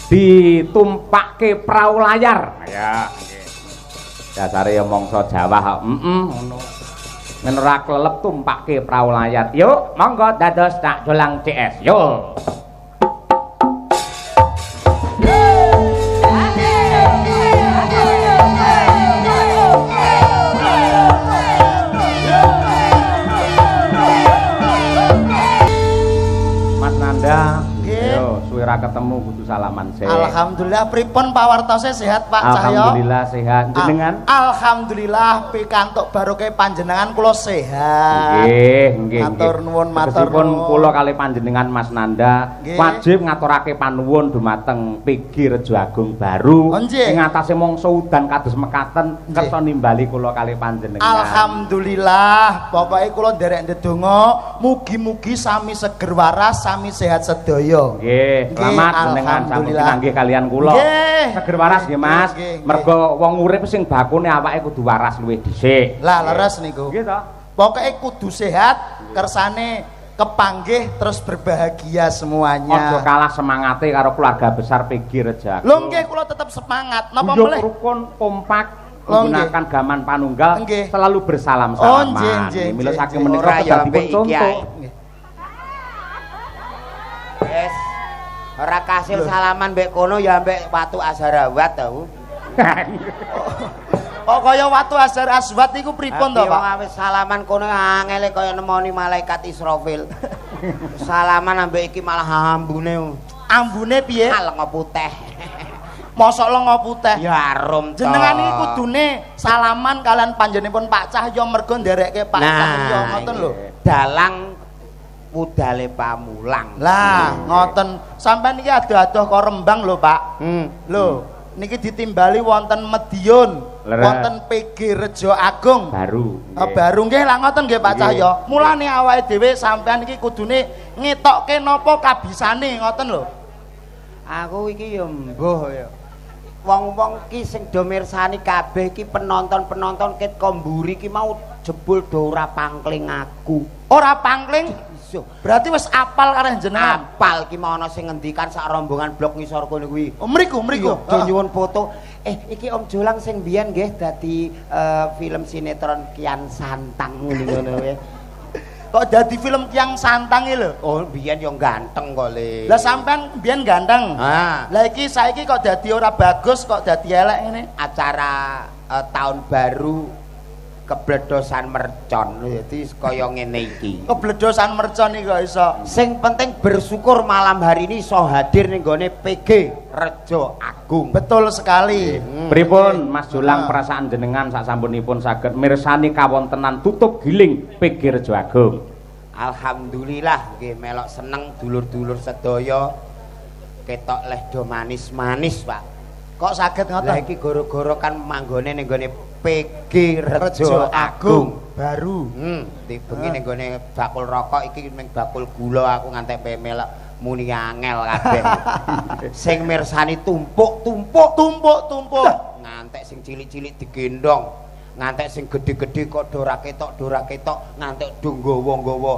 ditumpakke prau layar. Ya, nggih. Dasare ya mangsa Jawa, ngono. Men ora klelep tumpakke prau layar. Yuk, monggo dados tak dolang CS. Yuk. Mas Nanda, yo suwira ketemu kudu salaman sih. Alhamdulillah pripun pawartose sehat Pak Cahyo? Alhamdulillah sehat. Jenengan? Alhamdulillah pikantuk barokah panjenengan kula sehat. Nggih. Matur nuwun, matur nuwun. Kula kalih panjenengan Mas Nanda wajib ngaturake panuwun dumateng PG Rejo Agung Baru ing atase mangsa udan kados mekaten kersa nimbali kula kalih panjenengan. Alhamdulillah, pokoke kula nderek ndedonga mugi-mugi sami seger waras, sami sehat sedaya. Nggih, selamat jenengan sampun pinanggih kalian kula. Seger waras nggih Mas. Mergo wong urip sing bakune awake kudu waras luwih dhisik. Lah leres niku. Nggih to. Pokoke kudu sehat, kersane kepanggih terus berbahagia semuanya. Aja kalah semangate karo keluarga besar PG Rejo Agung. Lho nggih kula tetep semangat. Napa meleh? Rukun kompak menggunakan gaman panunggal selalu bersalam-salaman. Nggih. Mila saking menika kedadipun contoh. Wes ora kasil salaman mbek kono ya mbek Watu Azharawat to. Kok kaya Watu Azharawat niku pripun to, Pak? Wis salaman kono angele kaya nemoni malaikat Israfil. Salaman ambek iki malah ambune. Ambune piye? Lenga putih. Mosok lenga putih. Ya arum to. Jenengan iki kudune salaman kalian panjenenganipun Pak Cahyo mergo nderekke Pak Cahyo ngoten lho. Dalang Budale Pamulang. Lah, ngoten. Sampeyan iki adoh-adoh kok Rembang lho, Pak. Lho, niki ditimbali wonten Medion, wonten PG Rejo Agung. Baru. Baru nggih lah ngoten nggih Pak Cahyo. Mulane awake dhewe sampeyan iki kudune ngetokke napa kabisane ngoten lho. Aku iki ya mbuh ya. Wong-wong ki sing do mirsani kabeh iki penonton-penonton ket komburi ki mau jebul do ora pangkling aku. Ora pangkling? Berarti wis apal karo jenengan. Apal ki mau ana sing ngendikan sak rombongan blok ngisor kono kuwi. Oh, mriku. Do nyuwun foto. Iki Om Jolang sing biyen nggih dadi film sinetron Kian Santang ngono ya. Kok dadi film Kian Santang iki lho? Oh, biyen yo ganteng kok Le. Lah sampean biyen ganteng. Lah iki saiki kok dadi ora bagus, kok dadi elek ngene. Acara tahun baru kebledosan mercon jadi kaya ngene iki. Kebledosan mercon iki kok iso. Sing penting bersyukur malam hari ini iso hadir ning gone PG Rejo Agung. Betul sekali. Pripun Mas Jolang perasaan jenengan sasampunipun saged mirsani kawontenan tutup giling PG Rejo Agung? Alhamdulillah nggih melok seneng dulur-dulur sedaya ketok leh do manis-manis, Pak. Kok saged ngoten? Lah iki gara-gara kan manggone ning gone PG Rejo Agung Baru. Dibengi ning gone bakul rokok iki ning bakul gula aku ngantek melok muni angel kabeh. Sing mirsani tumpuk. Ngantek sing cilik-cilik digendong. Ngantek sing gedhe-gedhe kok dora ketok, ngantek do nggawa-nggawa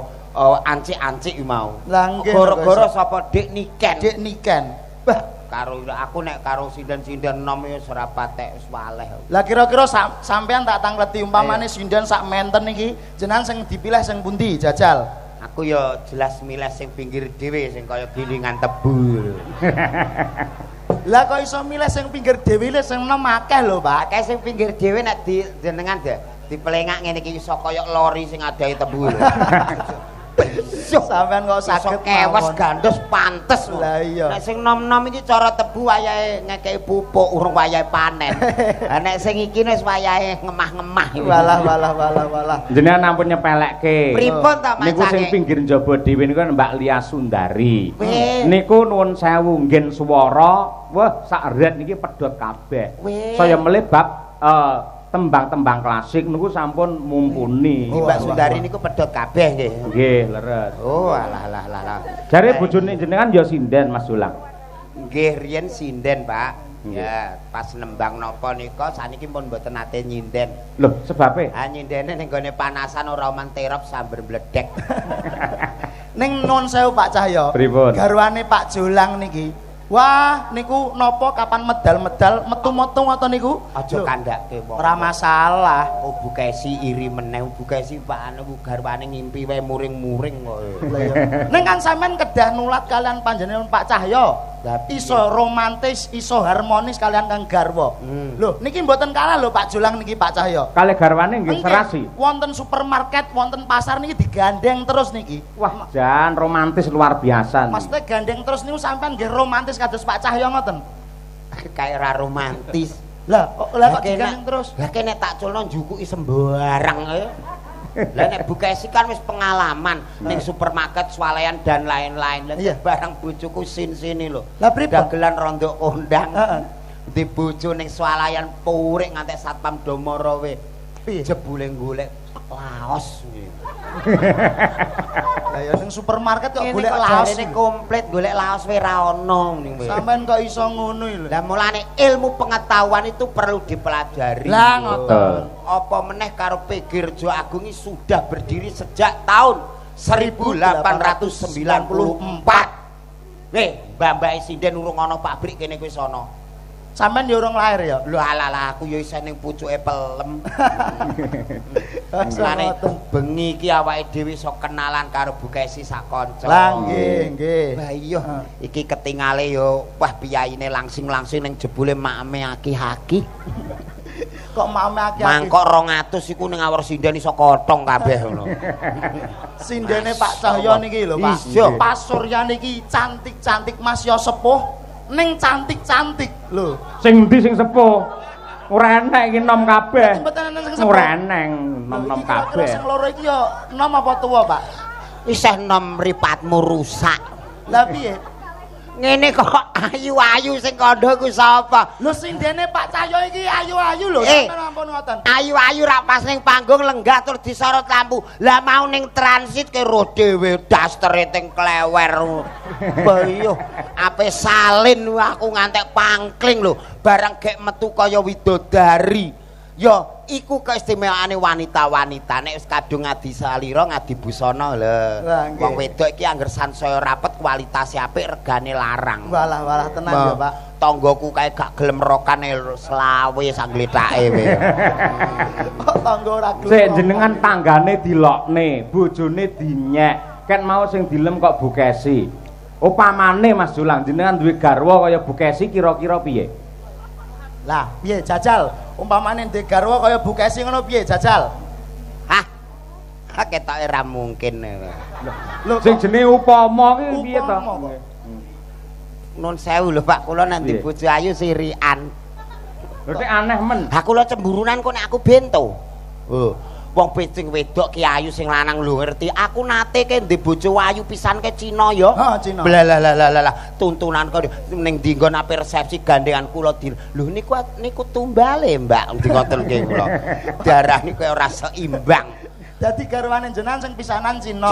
ancik-ancik mau. Gara-gara sapa Dik Niken. Bah karo aku nek karo sinden-sinden nom ya ora patek wis waleh. Lah kira-kira sampean tak tangleti umpamane sinden sak menten iki jenengan sing dipilih sing pundi jajal? Aku ya jelas milih sing pinggir dhewe sing kaya gilingan tebu. Lah kok iso milih sing pinggir dhewe sing nom akeh lho, Pak. Akeh sing pinggir dhewe nek jenengan dipelengak ngene iki iso kaya lori sing adahe tebu. Sampean kok saged kewes gandos pantes. Lah iya. Nek sing nom-nom iki cara tebu wayahe ngekeki pupuk urung wayahe panen. Lah nek sing iki wis wayahe ngemah-ngemah. Walah. Jenengan ampun nyepelekke. Pripun ta Mas? Niku sing pinggir njaba dhewe niku Mbak Lia Sundari. Niku nuwun sewu nggen swara, wah sak ret niki pedhot kabeh. Saya melebab tembang-tembang klasik niku sampun mumpuni. Mbak Sundari niku pedhot kabeh nggih. Nggih, leres. Oh, alah. Jare bojone jenengan ya sinden Mas Jolang. Nggih, riyen sinden, Pak. Ya, pas nembang napa nika saniki pun mboten nate nyinden. Loh, sebabe? Nyindene ning gone panasan ora oman terop sambar mledek. Ning nuwun sewu Pak Cahyo. Pripun? Garwane Pak Jolang niki Wah, niku napa kapan medal-medal metu-metu ngoten niku? Aja kandhake wong. Ora masalah. Oh, Bu Kesi iri meneh, Bu Kesi Pak anu garwane ngimpi wae muring-muring kok. Ning kan sampean kedah nulat kalian panjenengan Pak Cahyo. Iso romantis, iso harmonis kalian Kang Garwa. Lho, niki mboten kalah lho Pak Julang niki Pak Cahyo. Kalih garwane nggih serasi. Wonten supermarket, wonten pasar niki digandeng terus niki. Wah, jan romantis luar biasa niki. Maksudnya gandeng terus niku sampean nggih romantis kados Pak Cahyo ngoten. Kayak ra romantis. Lah kok digandeng terus? Lah nek tak culno njukuki sembarang ae. Lah nek Bu Kesi kan wis pengalaman ning supermarket swalayan dan lain-lain. Lah barang bojoku sini lho. Lah dagelan rondo kondang. Di bojo ning swalayan purik ngantek satpam do marawe. Jebule golek laos. Lah ya ning supermarket kok golek laos. Jarene komplit golek laos wae ra ono ning kowe. Sampeyan kok iso ngono lho. Lah mulane ilmu pengetahuan itu perlu dipelajari. Lah ngoten. Apa meneh karo PG Rejo Agung ini sudah berdiri sejak tahun 1894. Weh, mbak-mbak sinden urung ana pabrik kene kuwi sono. Sampeyan ya urung lahir ya? Lho ala aku ya isih ning pucuke pelem. Mulane bengi iki awake dhewe iso kenalan karo Bu Kesi sak kanca. Lah nggih. Lah iya, iki ketingale yo wah piyaine langsing-langsing ning jebule makme aki-aki. Kok makme aki-aki? Mangkok 200 iku ning awor sinden iso kotong kabeh ngono. Sindene Pak Cahyo niki lho, Pak. Pas Surya niki cantik-cantik Mas yo sepuh. Ning cantik-cantik lho. Sing ndi sing sepuh? Ora enek iki nom kabeh. Mboten enek sing sepuh. Ora enek nom kabeh. Sing loro iki yo nom apa tuwa, Pak? Isih nom mripatmu rusak. Lah piye? Ngene kok ayu-ayu sing kandha ku sapa? Lho sindene Pak Cahyo iki ayu-ayu lho, sampeyan ampun ngoten. Ayu-ayu ra pas ning panggung lenggah terus disorot lampu. Lah mau ning transit ke roh dhewe dastere teng klewer. Bayo ape salin aku ngantek pangkling lho. Barang gek metu kaya widodari. Ya iku keistimewaane wanita-wanita nek wis kadung ngadi salira ngadi busana lho. Wong wedok iki angger sansaya rapet kualitas apik regane larang. Walah tenan ya, Pak. Tanggoku kae gak gelem rokane selawe sak glethake we. Kok tangga ora gelem. Sik jenengan tanggane dilokne, bojone dinyek. Ken mau sing dilem kok Bu Kesi. Upamane Mas Julang jenengan duwe garwa kaya Bu Kesi kira-kira piye? Lah, piye jajal? Umpamane ndek garwa kaya Bu Kesi ngono piye jajal? Hah? Ketoke ra mungkin. Lho sing jenenge upama ki piye to? Nun sewu lho Pak, kula nek ndek bojo ayu sirian. Lho nek aneh men. Ha kula cemburunan kok nek aku bento. Wong pecing wedok ki ayu sing lanang lho ngerti. Aku nate ke ndek bojo ayu pisan ke Cina ya. Ha Cina. Blalah tuntunan kok ning dinggon ape resepsi gandengan kula di. Lho niku tumbale Mbak ngoten nggih kula. Darah niku ora seimbang. Dadi garwane jenengan sing pisanan Cina.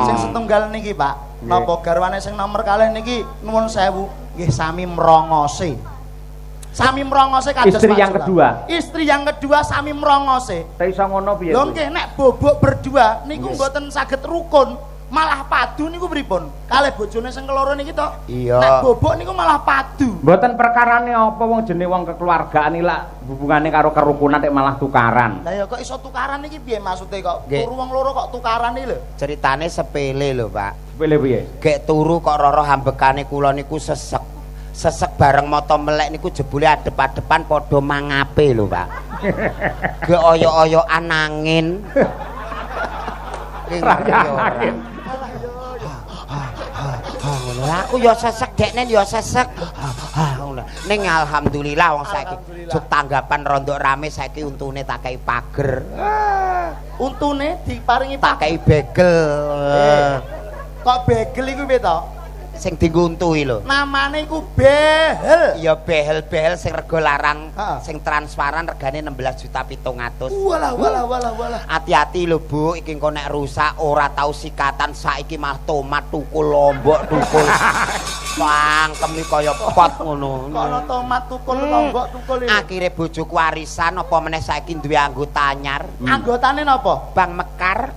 Sing setunggal niki, Pak. Napa garwane sing nomor kalih niki nuwun sewu nggih sami mrongose. Sami mrongose kados istri yang kedua. Istri yang kedua sami mrongose. Ta iso ngono piye? Lho nggih nek bobok berdua niku mboten saged rukun, malah padu niku pripun? Kalih bojone sing keloro niki to. Nek bobok niku malah padu. Mboten perkarane apa wong jenenge wong kekeluargaan iki lak hubungane karo kerukunan nek malah tukaran. Lah ya kok iso tukaran iki piye maksude kok? Turu wong loro kok tukaran iki lho. Ceritane sepele lho, Pak. Sepele piye? Gek turu kok roro hambekane kula niku sesek. Sesek bareng moto melek niku jebule adep-adepan padha mangape lho, Pak. Ge oyok-oyokan angin. Angin. Aku ya sesek dekne ya sesek. Ning alhamdulillah wong saiki juk tanggapan rondok rame saiki untune tak kei pager. Untune diparingi tak kei begel. Kok begel iku piye to? Sing diguntuhi lho. Namane iku behel. Ya behel-behel sing rega larang, sing transparan regane 16.700.000. Walah. Hati-hati lho, Bu, iki engko nek rusak ora tau sikatan saiki mah tomat tukul lombok tukul. Pangkemi kaya pot ngono. Kono tomat tukul lombok tukul iki. Akhire bojoku warisan apa meneh saiki duwe anggota anyar. Anggotane napa? Bang Mekar.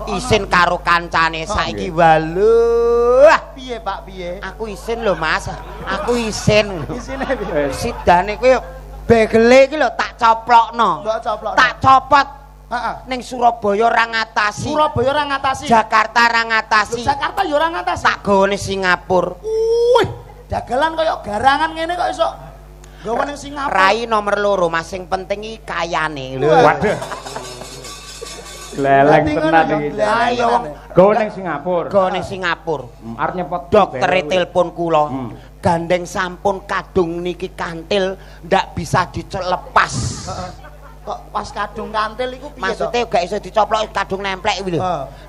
Isin karo kancane saiki waluh. Piye piye Pak piye? Aku isin lho Mas. Aku isin. Isine piye? Sidane kuwi begele iki lho tak coplokno. Mbok coplokno. Tak copot. Heeh. Ning Surabaya ora ngatasi. Surabaya ora ngatasi. Jakarta ora ngatasi. Jakarta ya ora ngatasi. Tak gawane Singapura. Wih, dagelan kaya garangan ngene kok iso gawe ning Singapura. Rai nomor loro, Mas sing penting iki kayane lho. Waduh. Gleleng tenan iki. Ayo wong Gawe ning Singapura. gawe ning Singapura. Arep nyepot Doktere telepon kula. Gandeng sampun kadung niki kantil ndak bisa dilepas. Kok pas kadung kantil iku piye? Maksudnya gak iso dicoplok kadung nemplek iki lho.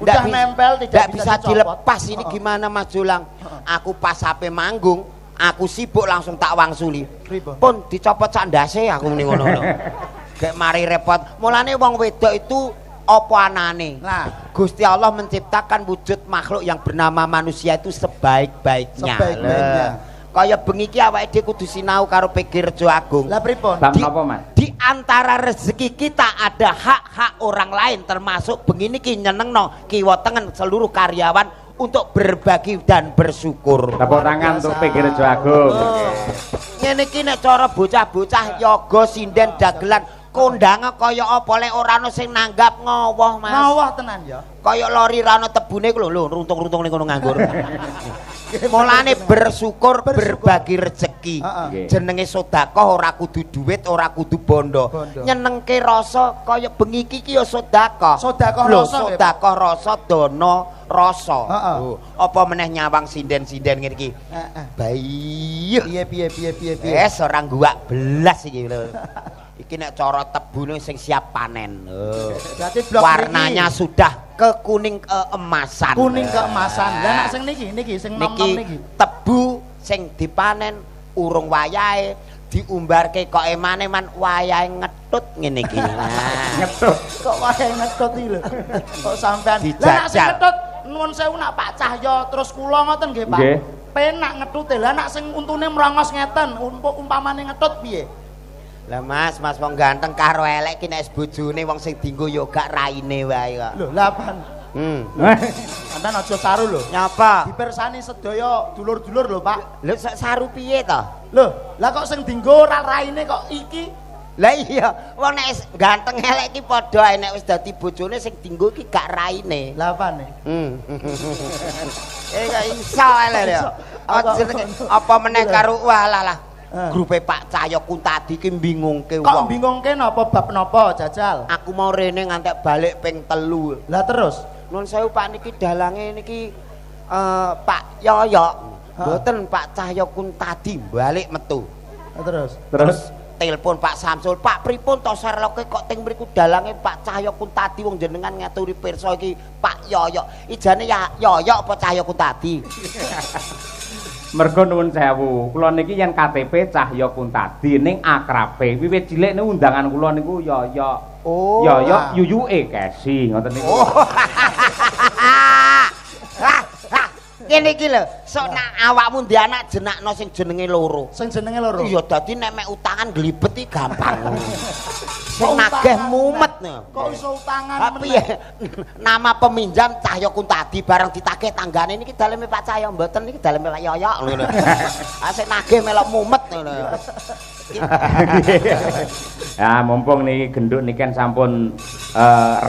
Udah nempel tidak bisa dilepas ini gimana Mas Julang? Aku pas HP manggung, aku sibuk langsung tak wangsuli. Pun dicopot sak ndase aku muni ngono lho. Gek mari repot. Mulane wong wedok itu apa anane? Nah, Gusti Allah menciptakan wujud makhluk yang bernama manusia itu sebaik-baiknya. Sebaik-baiknya. Kaya bengi iki awake dhewe kudu sinau karo PG Rejo Agung. Lah pripun? Bab napa, Mas? Di antara rezeki kita ada hak-hak orang lain termasuk bengi niki nyenengno kiwa tengen seluruh karyawan untuk berbagi dan bersyukur. Tepuk tangan untuk PG Rejo Agung. Ngene iki nek cara bocah-bocah yoga sinden dagelan kondange kaya apa lek ora ono sing nanggap ngowoh Mas. Ngowoh tenan ya. Kaya lori ra ono tebune ku lho runtung-runtung ning kono nganggur. Mulane bersyukur berbagi rezeki. Jenenge sedekah ora kudu duit, ora kudu bondo. Nyenengke rasa kaya bengi iki ya sedekah. Sedekah lho, rasa. sedekah rasa dana rasa. Apa meneh nyawang sinden-sinden ngene iki. Bayuh. Piye. Wes ora guwak belas iki lho. Iki nek cara tebune sing siap panen. Berarti blok warnanya niki sudah kekuning keemasan. Kuning keemasan. Lah nek sing niki sing nom-nom niki. Tebu sing dipanen urung wayahe diumbarke kok emane man wayahe ngetut ngene iki. Ngetut. Kok wayahe ngetut iki lho. Kok sampean. Lah nek sing ngetut nuwun sewu nak Pak Cahyo terus kula ngoten nggih Pak. Nggih. Penak ngetute. Lah nek sing untune mrongos ngeten umpamane ngetut piye? Lah Mas wong ganteng karo elek ki nek bojone wong sing dienggo ya gak raine wae kok. Lho, lah apaan? Sampeyan aja saru lho. Nyapa? Dipersani sedaya dulur-dulur lho, Pak. Lho saru piye to? Lho, lah kok sing dienggo ora raine kok iki? Lah iya, wong nek ganteng elek ki padha ae nek wis dadi bojone sing dienggo ki gak raine. Lah apane? Gak iso elek ya. Apa meneh karo walah. Grupe Pak Cahyo Kuntadi ki bingungke wong. Kok bingungke napa bab napa Jajal? Aku mau rene ngantek balik ping 3. Lah terus nuwun sewu Pak niki dalange niki Pak Yoyok. Mboten Pak Cahyo Kuntadi balik metu. Terus telepon Pak Samsul, Pak pripun to Sherlock kok teng mriku dalange Pak Cahyo Kuntadi wong jenengan ngaturi pirsa iki Pak Yoyok. Ijane ya Yoyok apa Cahyo Kuntadi? Mergo nuwun sewu, kula niki yen KTP Cahyo Kuntadi ning akrabe. Wiwit cilik niku undangan kula niku Yoyok. Oh. Yoyok yuyuke Kesi ngoten niku. Kene iki lho, sok nak awakmu ndek anak jenakno sing jenenge loro. Sing jenenge loro. Iya dadi nek mek utangan glibet iki gampang. Sing nagih mumet nih. Kok iso utangan meneh? Nama peminjam Cahyo Kuntadi bareng ditagih tanggane niki daleme Pak Cahyo mboten niki daleme Pak Yoyok ngono. Ah sing nagih melok mumet ngono. Ya mumpung niki genduk niken sampun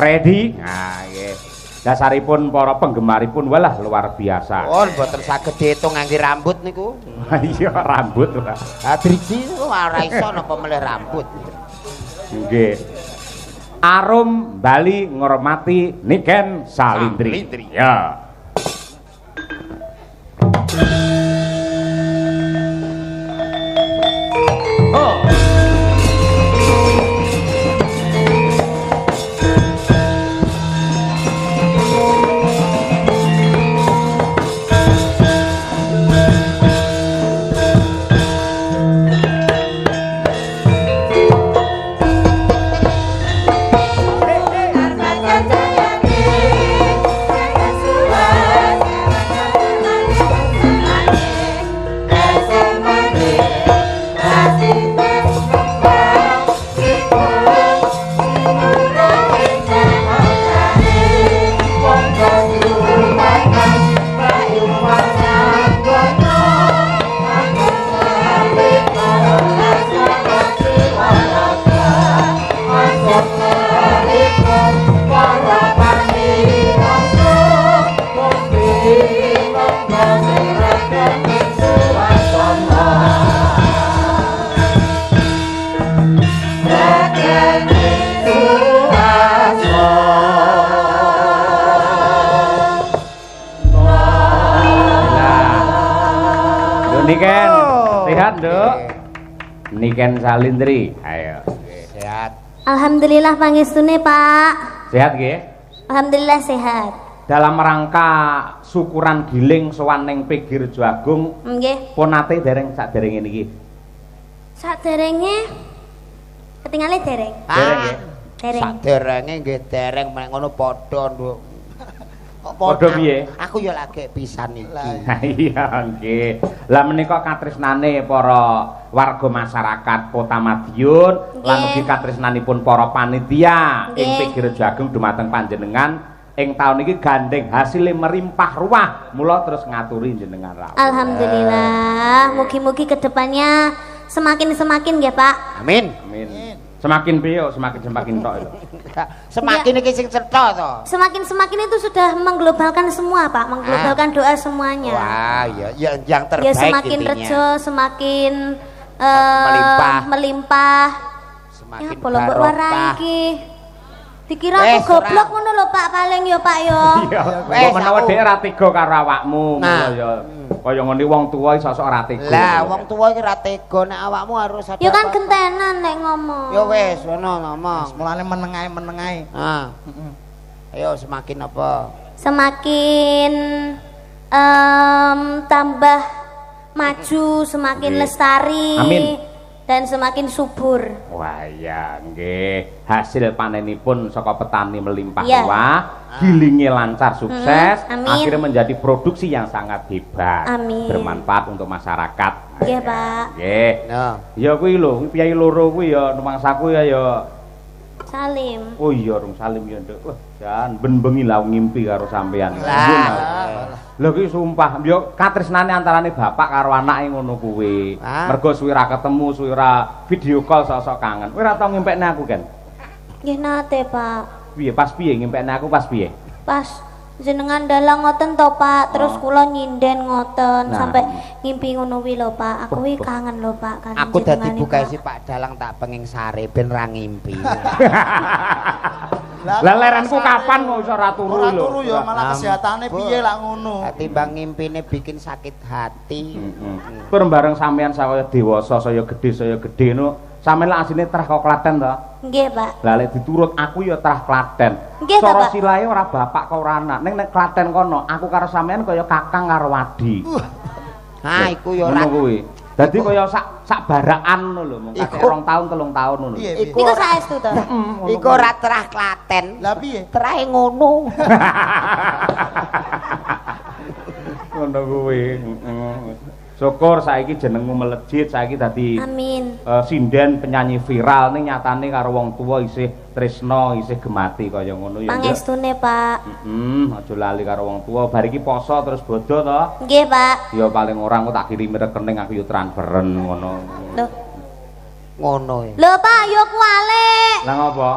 ready. Nah nggih. Dasaripun para penggemaripun walah luar biasa. Oh, mboten saged diitung ngangge rambut niku. Iya, rambut. Ha driji niku ora iso napa melih rambut. Nggih. Arum Bali ngormati Niken Salindri. Ya. Oh. Jaya Niken. Sehat, Nduk? Niken Salindri. Ayo. Sehat. Alhamdulillah pangestune, Pak. Sehat nggih? Alhamdulillah sehat. Dalam rangka syukuran giling sowan ning Pegir Jagung. Nggih. Pun nate dereng saderenge niki. Saderenge ketingale dereng. Dereng nggih. Dereng. Saderenge nggih dereng mek ngono padha, Nduk. Padha piye? Aku ya lagi pisan iki. Ha iya nggih. Lah menika katresnane para warga masyarakat Kota Madiun lan ugi katresnanipun para panitia ing Pegir Jagung dumateng panjenengan ing taun iki gandeng hasilé merimpah ruah. Mula terus ngaturi jenengan rawuh. Alhamdulillah. Mugi-mugi kedepannya semakin nggih, Pak. Amin. Amin. Semakin piye semakin tok lho. Semakin iki sing cetha to. Semakin itu sudah mengglobalkan semua, Pak, mengglobalkan doa semuanya. Wah, ya yang terbaik. Ya semakin intinya. rejo, semakin melimpah. Semakin ya bolong barokah. iki. Dikira aku goblok ngono lho, Pak, paling ya, Pak ya. Iya. Kok menawa dhek ra tega karo awakmu, ngono ya. Kaya ngene wong tuwa iso sok ra tega. Lah, wong tuwa iki ra tega nek awakmu harus ada. Ya kan gentenan nek ngomong. Ya wis, ngono ngomong. Mulane menengae. Ah. Ayo semakin apa? Semakin tambah maju, semakin lestari. Amin. Dan semakin subur. Wah ya nggih, hasil panenipun saka petani melimpah Iya. ruah, gilinge lancar sukses, amin. akhirnya menjadi produksi yang sangat hebat, Amin. bermanfaat untuk masyarakat. Nggih, Pak. Nggih. Nah, Ya kuwi lho, piyai loro kuwi ya numangsaku ya Salim. oh iya rung salim ya Nduk. Wah, jan ben-bengi lah ngimpi karo sampean. Lho ki sumpah, yo katresnane antarane bapak karo anake ngono kuwi. Mergo suwi ra ketemu, suwi ra video call sok-sok kangen. Kowe ora tau ngempekne aku kan? Nggih nate, Pak. Piye pas piye ngempekne aku pas piye? Pas jenengan dalang ngoten to, Pak. Terus kula nyinden ngoten sampai ngimpi ngono kuwi lho, Pak. Aku kuwi kangen lho, Pak, kan. aku dadi buka si Pak Dalang tak penging sare ben ra ngimpi. Lah lerenku kapan kok iso ora turu lho? Ora turu ya malah kesehatane piye lak ngono. Timbang ngimpine bikin sakit hati. Kur bareng sampean saya dewasa, saya gedhe no. Sampeyan lak asine trah kok Klaten to? Nggih, Pak. Lah lek diturut aku ya trah Klaten. Nggih, Cara Pak. silahe ora bapak kok ora anak. Ning nek Klaten kono, aku karo sampean kaya kakang karo wadi. Ha iku ya ora. Ngono kuwi. Dadi kaya sak barakan ngono lho, mung kakek 2 tahun 3 tahun ngono. Iku saestu to. Iku ora terah Klaten. Lah piye? Terahe ngono. Ngono kuwi. Syukur saiki jenengmu melejit, saiki dadi Amin. sinden penyanyi viral ning nyatane karo wong tuwa isih tresna, isih gemati kaya ngono ya. Pangestune, Pak. Aja lali karo wong tuwa. Bar iki poso terus bodho to. Nggih, Pak. Ya paling ora engko tak kirimi rekening aku yo transferen ngono. Loh. Ngono ya. Lho, Pak, yo kuwale. Lah ngopo?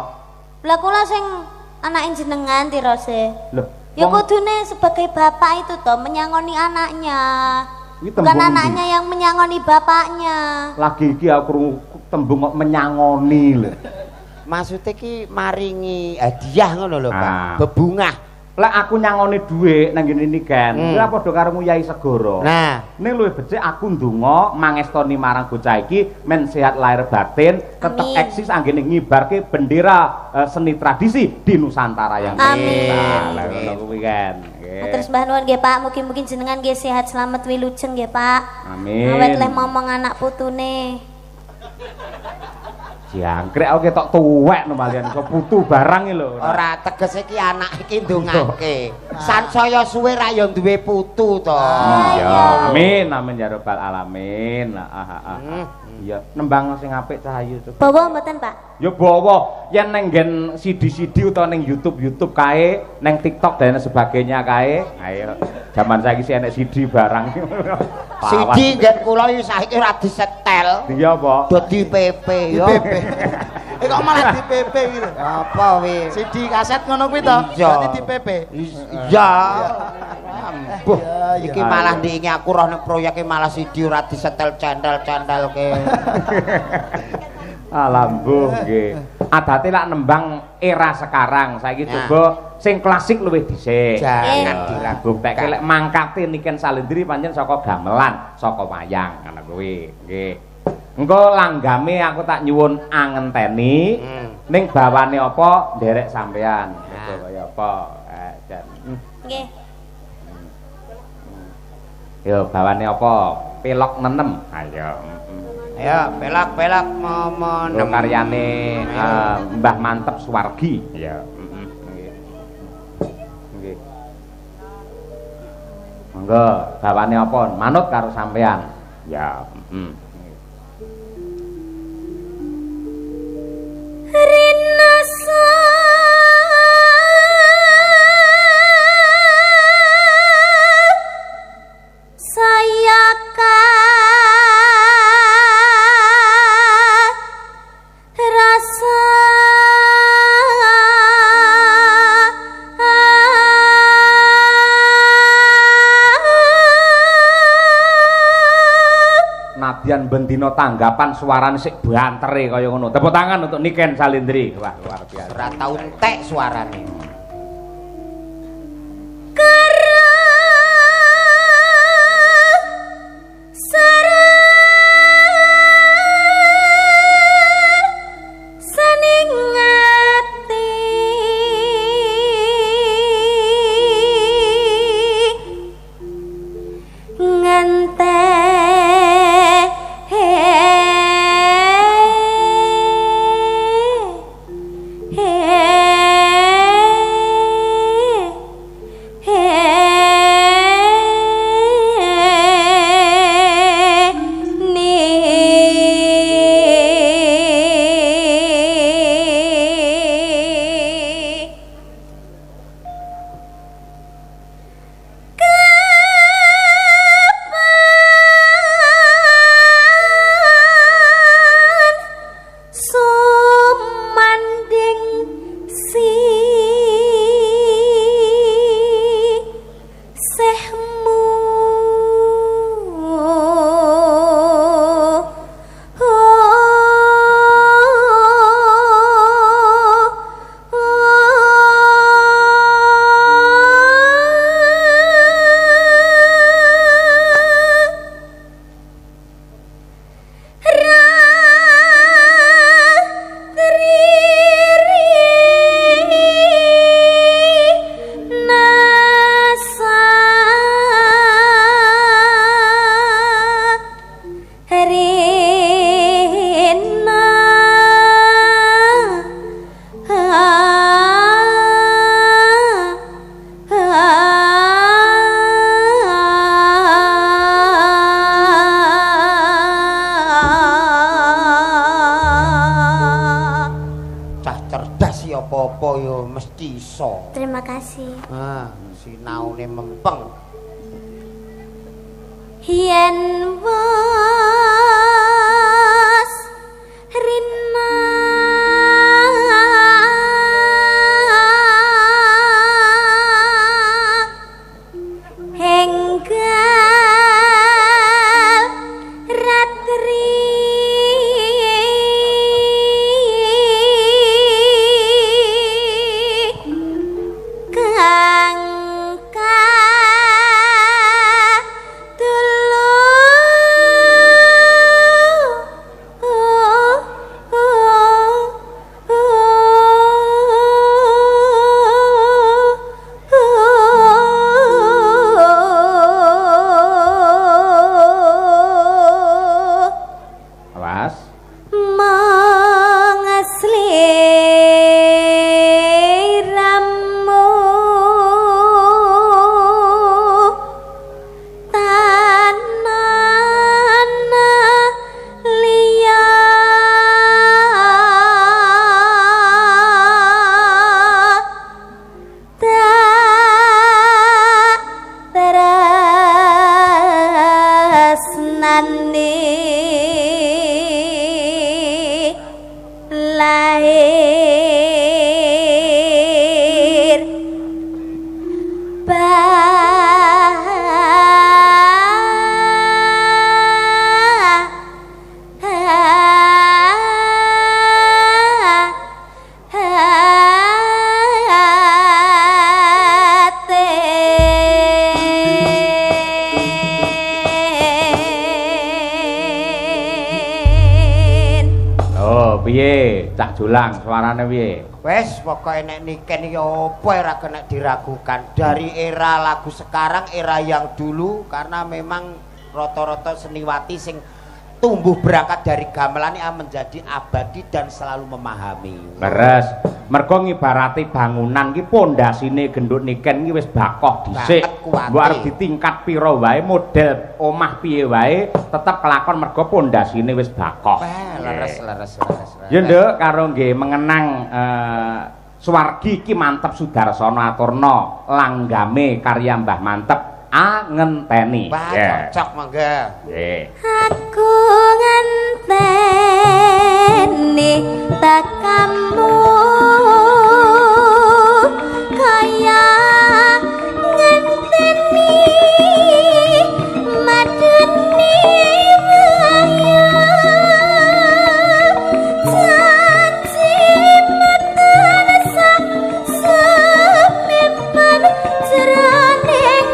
Lah kula sing anake jenengan tirose. Loh, Ya kudune sebagai bapak itu toh menyangoni anaknya. iki Bukan tembung anaknya ndi? yang menyangoni bapaknya. Lagi iki aku krungu tembung kok menyangoni lho. Maksudnya ki maringi hadiah ngono lho, Pak. Bebungah. Lek aku nyangoni dhuwit nang ngene iki kan, kuwi padha karo Yai Segara. Nah, ning luwih becik aku ndonga mangestoni marang bocah iki men sehat lahir batin, tetep Amin. eksis anggene ngibarke bendera seni tradisi di Nusantara yang Amin. Lah ngono kuwi kan. Terus mbah nuwun nggih Pak, mugi-mugi jenengan nggih sehat selamat wilujeng nggih Pak. Amin. Awet leh momong anak putune. Jangkrik aku ketok tuwek no malian kok putu barang iki lho. ora tegese ki anak iki ndongake. Sansaya suwe ra ya duwe putu to. Iya, amin amin ya rabbal alamin. Iya, nembang sing apik Cahayu. Bawa mboten Pak? Ya bawa yen nang nggen CD-CD utawa ning YouTube kae, nang TikTok dan sebagainya kae. Ayo, zaman saiki sih enek CD barang. CD nggen kula iki saiki ora disetel. Iya apa? Dadi PP yo. Kok malah di PP iki lho. Apa wi? CD kaset ngono kuwi to. Berarti di PP. Iya. Ambuh. Iki malah ndingi aku roh ning proyeke malah CD ora disetel candal-candalke. Alambuh nggih. Adate lak nembang era sekarang. Saiki coba sing klasik luwih dhisik. Jangan diragukan. Lek mangkate Niken Salendri pancen saka gamelan, saka wayang ngono kuwi. Nggih. Engko langgame aku tak nyuwun angenteni. Ning bawane apa nderek sampean. Kaya apa? Nggih. Yo bawane apa? Pelok nenem. Ayo. Ayo pelak-pelak momo nem karyane Mbah Mantep Suwargi. Ya. Nggih. Monggo bawane apa? Manut karo sampean. Ya, Rinasa sayaka rasa nadyan bendina tanggapan suarane sik bantere kaya ngono. Tepuk tangan untuk Niken Salendri. Wah, luar biasa. ora tau entek suarane. apa-apa ya mesti iso. Terima kasih. Ah, sinaune mempeng. Yen was rina enggal ratri kang dulu piye? Cak Julang suarane piye? Wes pokoke nek Niken iki apa ora kena diragukan. Dari era lagu sekarang, era yang dulu karena memang rata-rata seniwati sing tumbuh berangkat dari gamelan menjadi abadi dan selalu memahami. Leres. Mergo ngibarati bangunan ki pondasine gendut Niken ki wis bakoh dhisik. Mbok arep ditingkat pira wae model omah piye wae tetep kelakon mergo pondasine wis bakoh. Leres. Ya nduk karo nggih mengenang Suwargi ki mantep Sudarsana aturna langgame karya Mbah Mantep ngenteni. Wah, cocok mangga. Nggih. Aku ngenteni tekamu kaya ngenteni madeni waya janji meten sak sememan jroning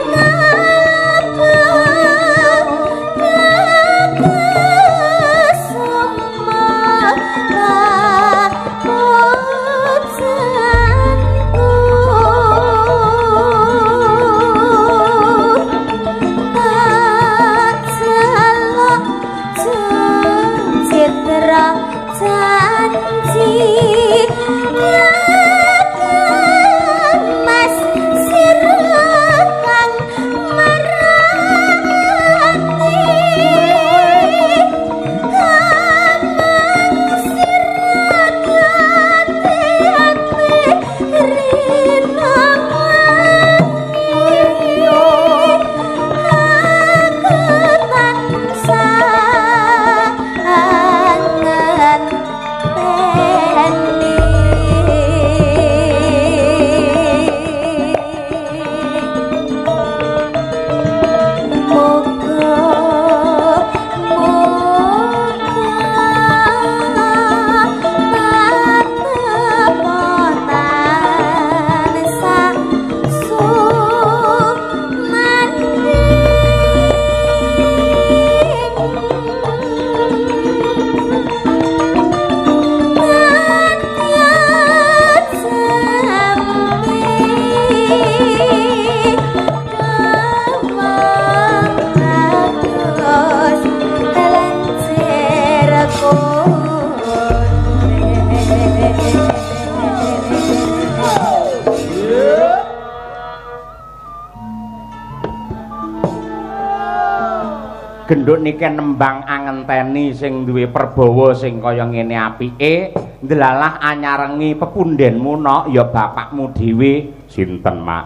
genduk Niken nembang angenteni sing duwe perbawa sing kaya ngene apike ndelalah anyarengi pepundhenmu nok ya bapakmu dhewe sinten Mak.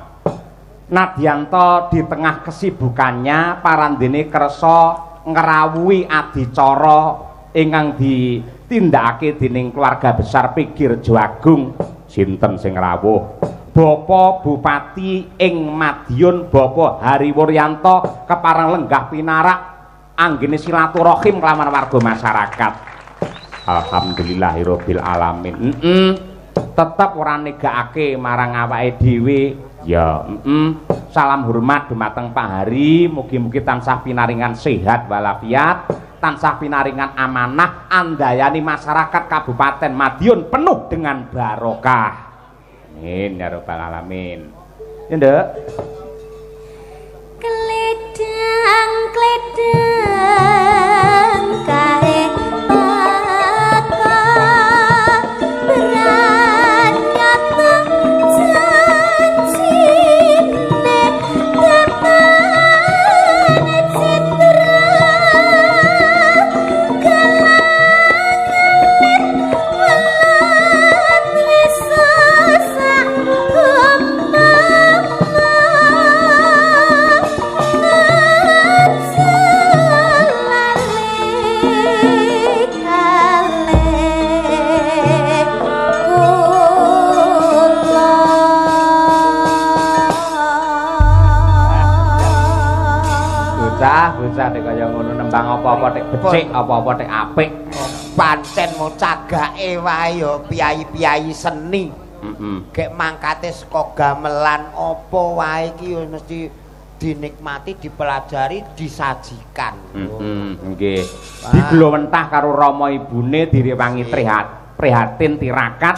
Nadyanto di tengah kesibukannya parandene kersa ngrawuhi adicara ingkang ditindakake dening keluarga besar Pigirjo Agung sinten sing rawuh Bapak Bupati ing Madiun Bapak Hariwuryanto kepareng lenggah pinarak anggene silaturahim kelawan warga masyarakat. Alhamdulillahirabbil alamin. Tetep ora negakake marang awake dhewe. Ya, salam hormat dumateng Pak Hari, mugi-mugi tansah pinaringan sehat walafiat, tansah pinaringan amanah andayani masyarakat Kabupaten Madiun penuh dengan barokah. Amin ya rabbal alamin. Ya, Nduk. Kledang kae bocah nek kaya ngono nembang apa-apa tek becik apa-apa tek apik pancen mau cagake wae ya piyai-piyai seni. Gek mangkate saka gamelan apa wae iki ya mesti dinikmati, dipelajari, disajikan. Nggih. Diblowentah karo rama ibune direwangi prihatin tirakat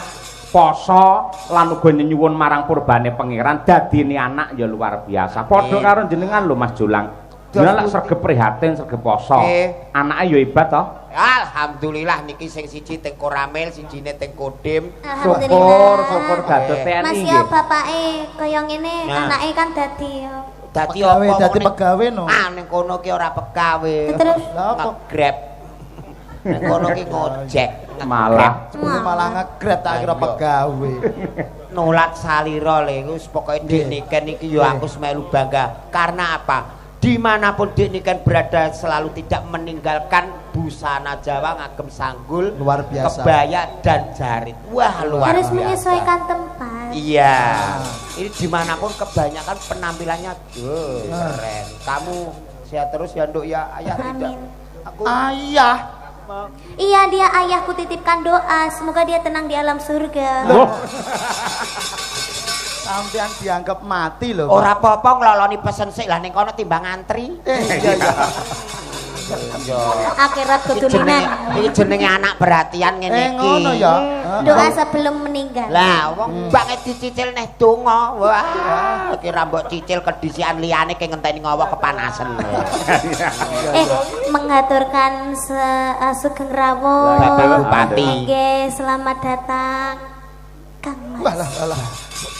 poso lan uga nyuwun marang purbane pangeran dadine anak ya luar biasa. Padha karo jenengan lho Mas Jolang. Jenengan lak sregep prihatin, sregep poso. Anake ya hebat toh. Alhamdulillah niki sing siji teng Koramil, sijine teng Kodim. Syukur dados TNI. Mas ya bapake kaya ngene, anake kan dadi pegawai, dadi pegawai no. Ning kono ki ora pegawai. Terus nge-grab. Ning kono ki ngojek. Malah nge-grab tak kira pegawai. Nulat salira lho wis pokoke Dik Niken iki ya aku semelu bangga. Karena apa? Dimanapun Dik Niken berada selalu tidak meninggalkan busana Jawa ngagem sanggul, luar biasa, kebaya dan jarit. Wah luar harus biasa. menyesuaikan tempat. Iya. Ini dimanapun kebanyakan penampilannya keren. Kamu sehat terus ya Nduk ya. Ayah tidak. Aku ayah. Iya dia ayahku titipkan doa semoga dia tenang di alam surga. Sampean dianggap mati loh. Ora apa-apa ngloloni pesen sik lah ning kono timbang antri. Iya iya. Akhirat keturunan. Iki jenenge anak perhatian ngene iki. Ngono ya. Doa sebelum meninggal. Lah wong banget dicicil neh donga. Wah, iki ra mbok cicil kedisian liyane ke ngenteni ngowo kepanasan. Mengaturkan Sugeng Rawuh. Bapak Bupati. Nggih, selamat datang Kang Mas. Walah.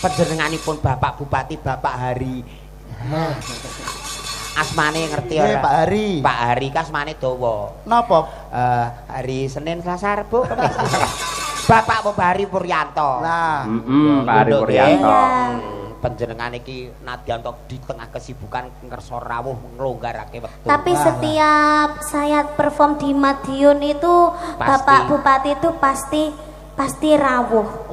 Panjenenganipun Bapak Bupati Bapak Hari. Asmane ngerti ora? Pak Hari. Pak Hari kasmane dawa. Napa? Hari Senin Selasa Rebo Kamis. Bapak Hari Puryanto. Lah, Pak Hari Puryanto. Panjenengan iki nadyan di tengah kesibukan ngerso rawuh nglonggarake wektu. Tapi setiap saya perform di Madiun itu Bapak Bupati itu pasti rawuh.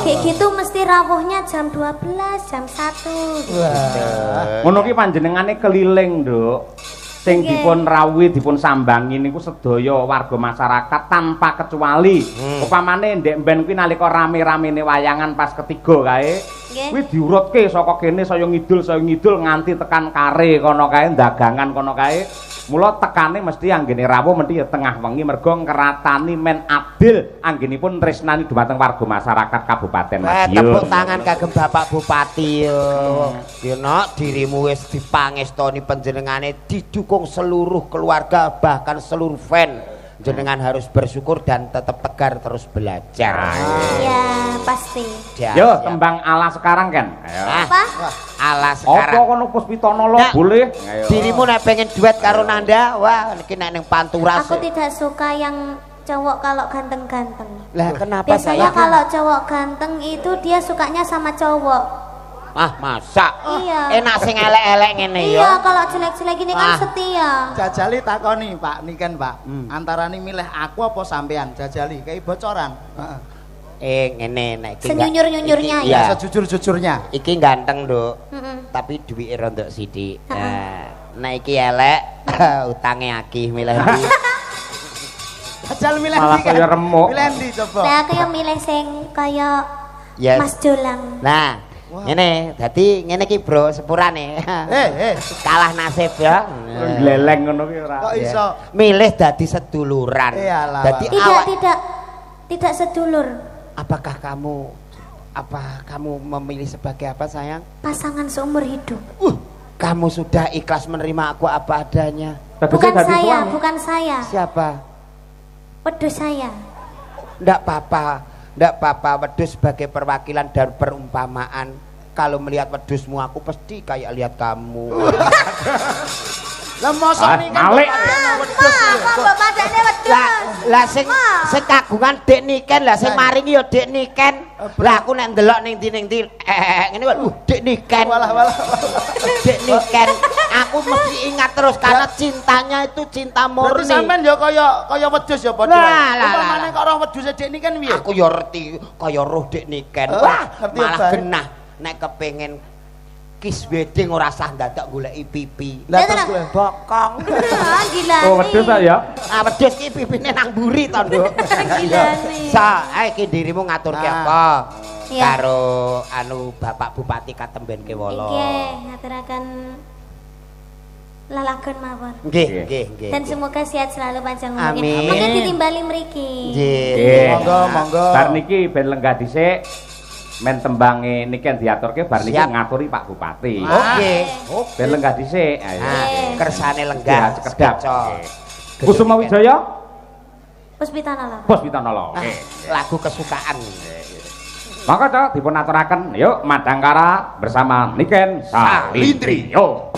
Kayak gitu mesti rawuhnya jam 12, jam 1. Ngono ki panjenengane keliling, Nduk. Sing dipun rawuhi, dipun sambangi niku sedaya warga masyarakat tanpa kecuali. Upamane ndek mben kuwi nalika rame-ramene wayangan pas ketiga kae, kuwi diurutke saka kene saya ngidul nganti tekan kare kono kae, dagangan kono kae. Mula tekane mesti anggene rawuh mesti ya tengah wengi mergo ngratani men adil anggenipun tresnani dhumateng warga masyarakat Kabupaten Madiun. Tepuk tangan kagem Bapak Bupati. Ya nok dirimu wis dipangestoni panjenengane didukung seluruh keluarga bahkan seluruh fan. Jenengan harus bersyukur dan tetap tegar terus belajar. Iya, pasti. Yo, tembang ala sekarang kan. Ayo. Apa? Ala sekarang. Apa kono Puspitono lo boleh? Ayo. Dirimu nek pengen duet karo Nanda, wah iki nek ning Pantura. Aku tidak suka yang cowok kalau ganteng-ganteng. Lah kenapa biasanya saya? Kalau cowok ganteng itu dia sukanya sama cowok. Ah, masa? Iya. Enak sing elek-elek ngene ya. Iya, kalau jelek-jelek gini kan setia. Jajali takoni Pak Niken Pak. Antarane milih aku apa sampean? Jajali kayak bocoran. Ngene nek iki. Senyunyur-nyunyurnya ya. Sejujur-jujurnya. Iki ganteng, Nduk. Tapi duwike rondok sithik. Nek iki elek, utange akeh milih ndi. Jajal milih malah ndi? kaya remuk. Milih ndi coba? Lah aku yang milih sing kaya Mas Jolang. Nah, ngene, dadi ngene iki, Bro, sepurane. Kalah nasib ya. Gleleng ngono ki ora. Kok iso milih dadi seduluran. Dadi Tidak sedulur. Apakah kamu memilih sebagai apa, sayang? Pasangan seumur hidup. Kamu sudah ikhlas menerima aku apa adanya. Bukan saya. Siapa? Wedhus saya. Ndak apa-apa, wedhus sebagai perwakilan dan perumpamaan. Kalau melihat wedhusmu aku pasti kayak lihat kamu. Lah mosok niki kan wedhus. Kok padane wedhus? Lah sing kagungan Dik Niken, lah sing maringi ya Dik Niken. Lah aku nek ndelok ning ndi ngene Dik Niken. Walah. Dik Niken. Aku mesti ingat terus karena cintanya itu cinta murni. Berarti sampean ya kaya wedhus ya padha. Upamane kok roh wedhus Dik Niken piye? Aku ya ngerti kaya roh Dik Niken. Wah, malah genah nek kepengin kiss wedding ora sah dadak goleki pipi. Lah terus bokong. Gila. Oh, wedhus ya. Wedhus ki pipine nang mburi to, Nduk. Gila. Iki dirimu ngaturke apa? Karo Bapak Bupati Katemben Kewala. Nggih, ngaturaken lalagon mawon. Nggih, nggih. Dan semoga sehat selalu panjang umurnya. Amin. Monggo ditimbali mriki. Nggih. Monggo, monggo. Bar niki ben lenggah dhisik. Men tembange niki diaturke bar niki ngaturi Pak Bupati. Oke. Ben lenggah dhisik. Kersane lenggah cekedap. Kusuma Wijaya. Puspitanala. Puspitanala. Lagu kesukaan. Maka cok dipun aturaken yuk Madangkara bersama Niken Salindri. Yo.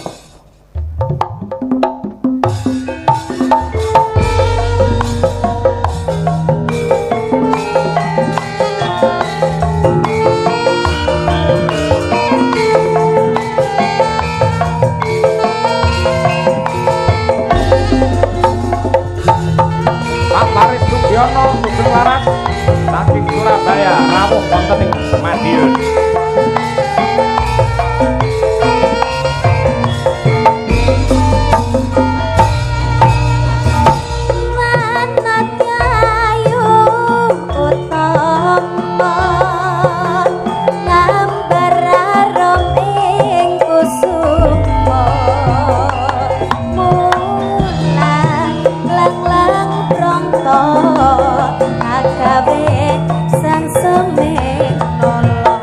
Pak Laris Sugiono Sugeng Laras saking Surabaya rawuh wonten ing Madiun. Agawe sang semeng nolo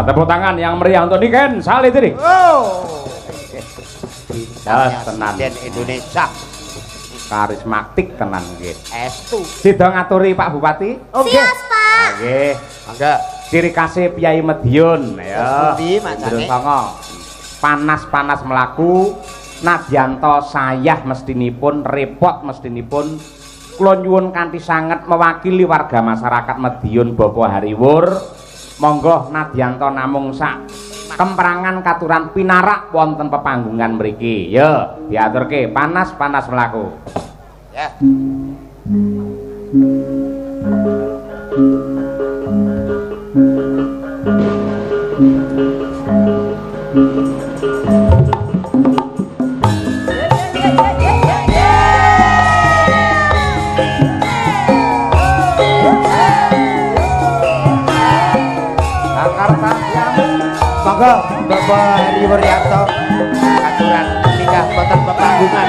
Tepuk tangan yang meriah untuk Niken Salitri. Tenan Indonesia. Karismatik tenan nggih. Estu. Sida ngaturi Pak Bupati. Sias, Pak. Nggih. Mangga. Ciri khasnya Piyai Madiun ya. Pundi macane? Panas-panas melaku, nadyanto sayah mestinipun, repot mestinipun. Kula nyuwun kanthi sanget mewakili warga masyarakat Madiun Bapa Hariwur. Monggo nadyanto namung sak kemperangan katuran pinarak wonten pepanggungan mriki. Ya, diaturke panas-panas melaku. Ya. Monggo Bapak Hariwur Yanto aturan pindah wonten pepanggungan.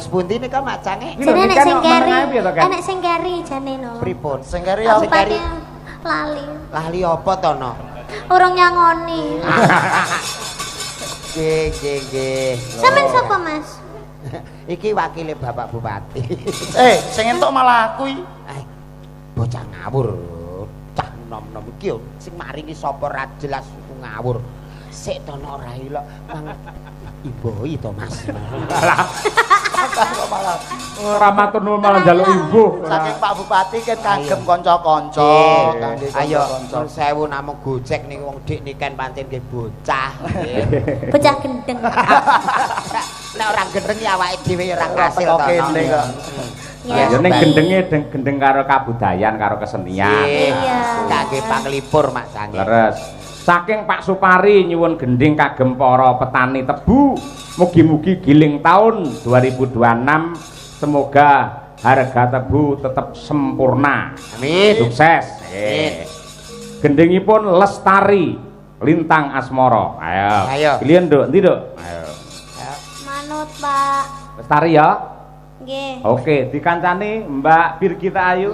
Pundi nika macange? Jane nek sing keri. Enek sing keri jane no. Pripun? Sing keri apa? Lali. Lali apa to no? Urung nyangoni. Nggih. Sampeyan sapa, Mas? Iki wakile Bapak Bupati. Sing entuk malah aku iki. Bocah ngawur. Cah nom-nom iki yo sing maringi sapa ra jelas ngawur. Sik to ora ilok nang Imboi to Mas. Ora matur nuwun malah njaluk imbuh. Saking Pak Bupati kan kagem kanca-kanca. Ayo nuwun sewu namung gojek niku wong dik niken pancen nggih bocah. Bocah gendeng. Nek ora gendeng ya awake dhewe ya ora kasil to. Kene kok. Ya ning gendenge gendeng karo kabudayan karo kesenian. Iya. Kangge panglipur Mak Sange. Leres. Saking Pak Supari nyuwun gending kagem para petani tebu, mugi-mugi giling tahun 2026 semoga harga tebu tetap sempurna. Amin. Sukses. Gendingipun Lestari Lintang Asmara. Ayo. Pilihan Nduk, ndi Nduk? Ayo. Manut, Pak. Lestari ya? Nggih. Oke, dikancani Mbak Birgita Ayu.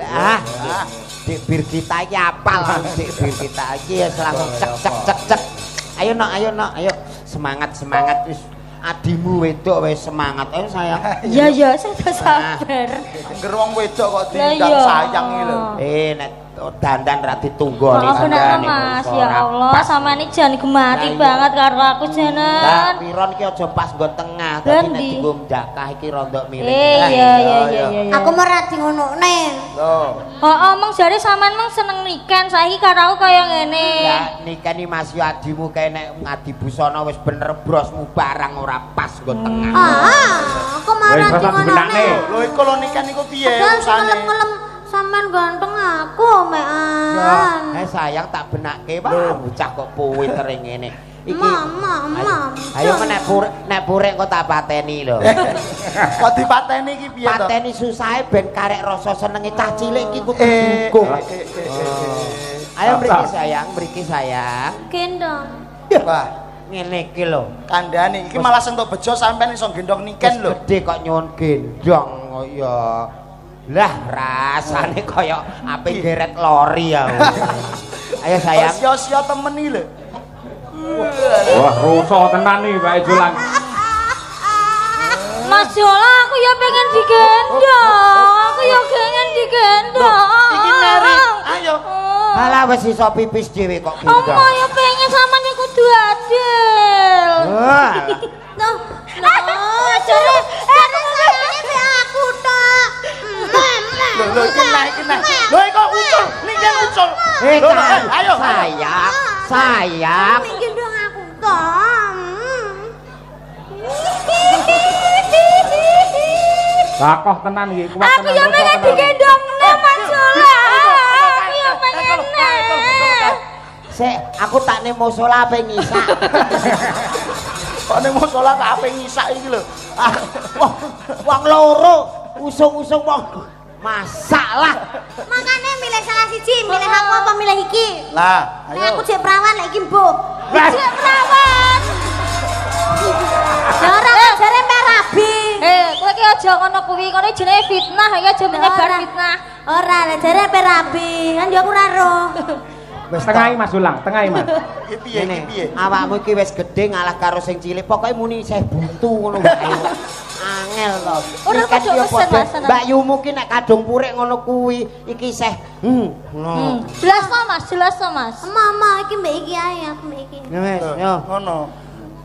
Dik Birgita iki apal Dik Birgita iki ya langsung cek. Ayo nok, ayo. Semangat wis. Adimu wedok wis semangat. Ayo sayang. Iya, saya sabar. Angger wong wedok kok diundang sayang iki lho. Nek dandan ra ditunggoni sampeyan. Mas, ya Allah, sampeyan iki jan gemati banget karo aku janan. Lah, piron iki aja pas nggon tengah, dadi nek dienggo mjakah iki rondok miring. Iya. Aku ora di ngonone. Loh. Omong jare sampean mung seneng niken, saiki karo aku kaya ngene. Lah, nikeni Mas yo adimu kae nek ngadi busana wis bener brosmu barang ora pas nggon tengah. Aku marah di ngonone. Lho iku lho niken iku piye usane? Sampean ganteng aku mekan. Sayang tak benake wae bocah kok puwiter ngene. Iki. Mam. Ayo nek purek kok tak pateni lho. Kok dipateni iki piye to? Pateni susahe ben karek rasa senenge cah cilik iki kudu dukung. Ayo mriki sayang. Gendong. Wah, ngene iki lho. Kandhane iki malah sentuk bejo sampean iso gendong niken lho. Gede kok nyuwun gendong kaya lah rasane kaya ape geret lori ya. Ayo sayang. Sia-sia temen iki lho. Wah, rusuh tenan nih Pak Julang. Mas Jola, aku ya pengen digendong. Aku ya pengen digendong. Iki Mary, ayo. Alah wis iso pipis dhewe kok gendong. Aku ya pengen sampean kudu adil. Wah. Jare sayangnya lho iki nah. Lho iki kok ucul, niki ucul. Ayo sayang. Niki ndong aku Tom. Bakoh tenan iki, kuat tenan. Aku yo pengen digendongne Manjula. Aku yo pengen. Sik, aku tak ning musala ape ngisak. Kok ning musala kok ape ngisak iki lho. Wong loro usung-usung wong masalah. Makane milih salah siji, milih aku apa milih iki? Lah, ayo. Aku jek perawan lek iki mbok. Jek perawan. Ora jare perabi. Kowe ki aja ngono kuwi, kono jenenge fitnah ya, aja menyebar fitnah. Ora, lek jare perabi, kan yo aku ora roh. Wis tengahi Mas Ulang, tengahi Mas. Iki piye? Awakmu iki wis gedhe ngalah karo sing cilik. Pokoke muni isih buntu ngono wae. Angel to. Ora kok pesen Mas. Mbak Yumu ki nek kadung purik ngono kuwi iki isih ngono. Jelas to Mas. Mama iki mbek iki ae, aku mbek iki. Wis, yo. Ngono.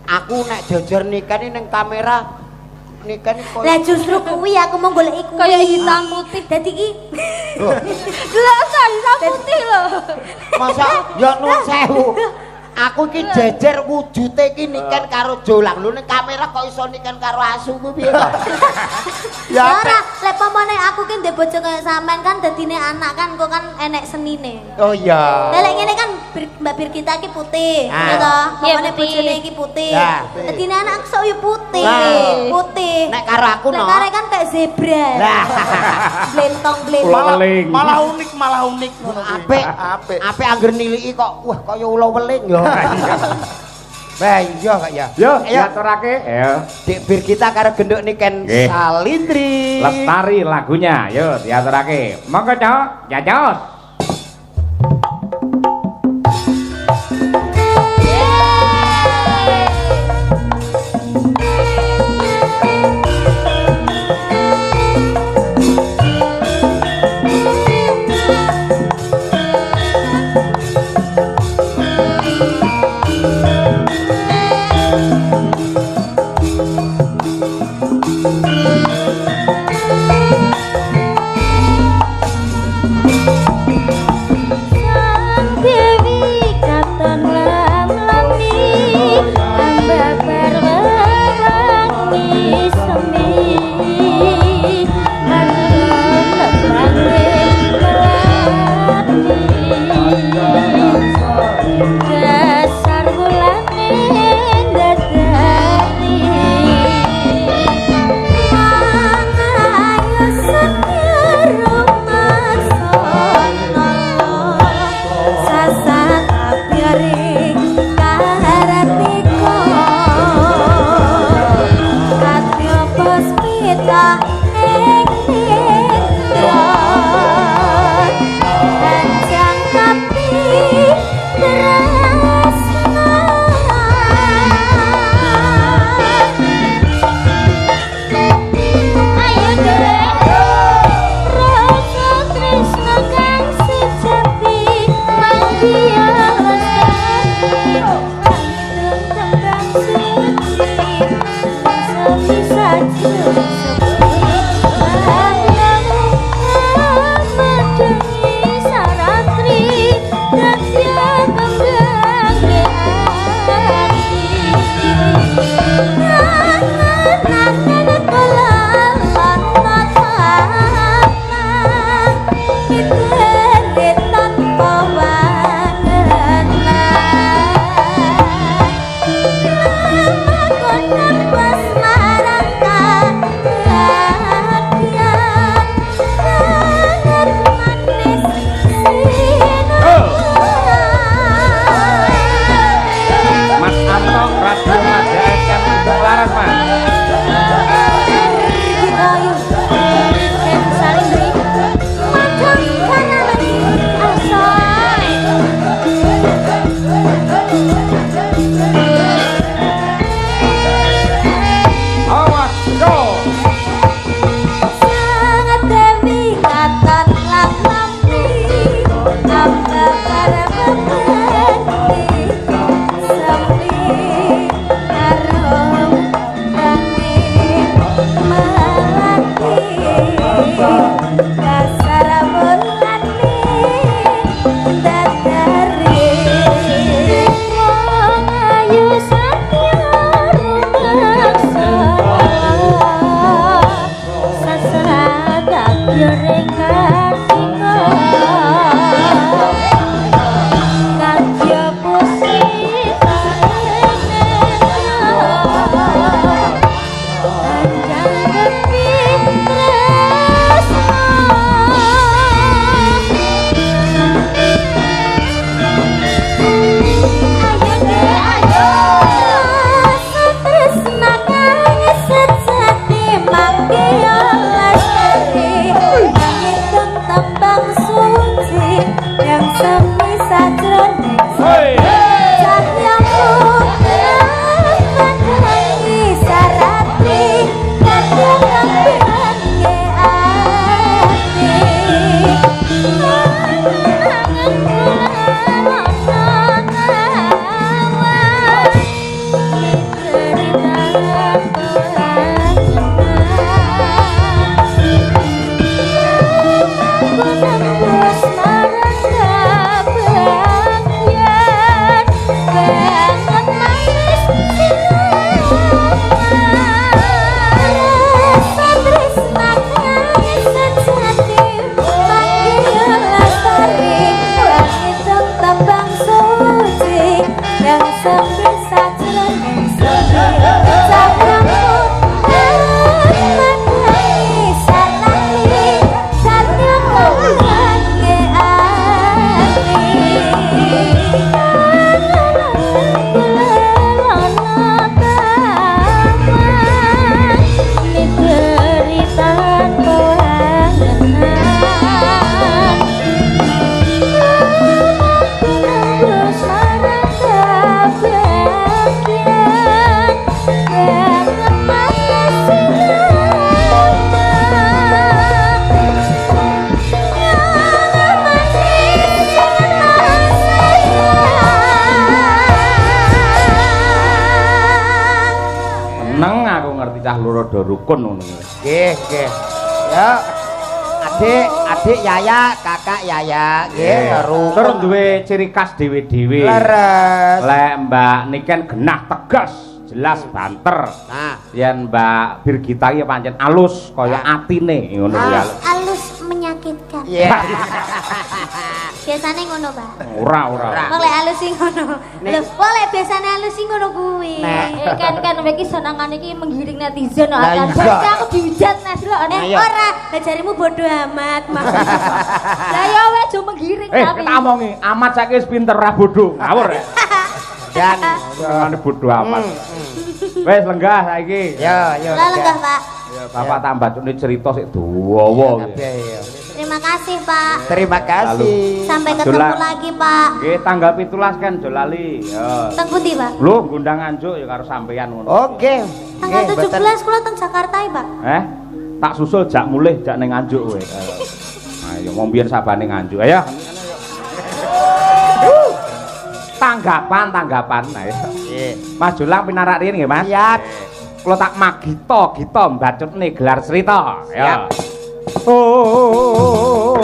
Aku nek jujur nikah ning kamera nikah ni koyo. Lah justru kuwi aku mau golek iku Kaya hitam putih. dadi iki. Jelas hitam putih lho. Masa ya nun sewu. Aku iki jejer wujude iki niken karo jolang. Lho ning kamera kok iso niken karo asu ku piye to? Ya Ora, lek pamane aku ki ndek bojo kaya sampean kan dadine anak kan kok kan enek senine. Oh iya. Lah lek ngene kan Mbak Birgita ki putih, ya toh. Pamane bojone iki putih. Dadine anak sok yo putih. Putih. Nek karo aku no. Nek kare kan kayak zebra. Lah. Blentong-blentong. malah unik ngono kuwi. Apik angger niliki kok wah kaya ula weling ya. Bah iya kak ya. Yo, diaturake. Yo. Dik Birgita karo genduk niken Salindri. Lestari lagunya. Yo, diaturake. Monggo, Cok. Jajos. yang semi sajroning cahyamu mengenai sarati kadang nge ati do rukun ngono. Nggih, nggih. Ya. Adik Yaya, kakak Yaya, nggih, rukun. Terus duwe ciri khas dhewe-dhewe. Leres. Lek Mbak niken genah tegas, jelas banter. Nah, yen Mbak Birgita ya pancen alus kaya atine ngono kuwi alus. Alus menyakitkan. Iya. Biasane ngono, Pak. Ora. Wong lek alus sing ngono. Lho, wong lek biasane alus sing ngono kuwi. Kan iki senengane iki menggiring netizen kok. Lah iya. Aku dihujat Nas lho. Ora, lah jarimu bodoh amat, Mas. Lah ya wis aja menggiring tapi. Kita omongi, amat saiki wis pinter ra bodho. Ngawur ya. Dan Ngene bodho amat. Wis lenggah saiki. ya. Lah lenggah, Pak. Ya Bapak tambah cune cerita sik dawa. Terima kasih, Pak. Terima kasih. Sampai ketemu lagi, Pak. Nggih, tanggal 17 kan aja lali. Ya. Teng pundi, Pak? Lho, ngundang anjuk ya karo sampeyan ngono. Oke. Tanggal 17 kula teng Jakarta, Pak. Tak susul jak mulih jak ning Nganjuk kowe. Ayo wong biyen sabane Nganjuk. Ayo. Tanggapan. Ayo. Nggih. Mas Julang pinarak riyen nggih, Mas? Siap. Kula tak magita mbacutne gelar cerita. Ya. Siap. Oh.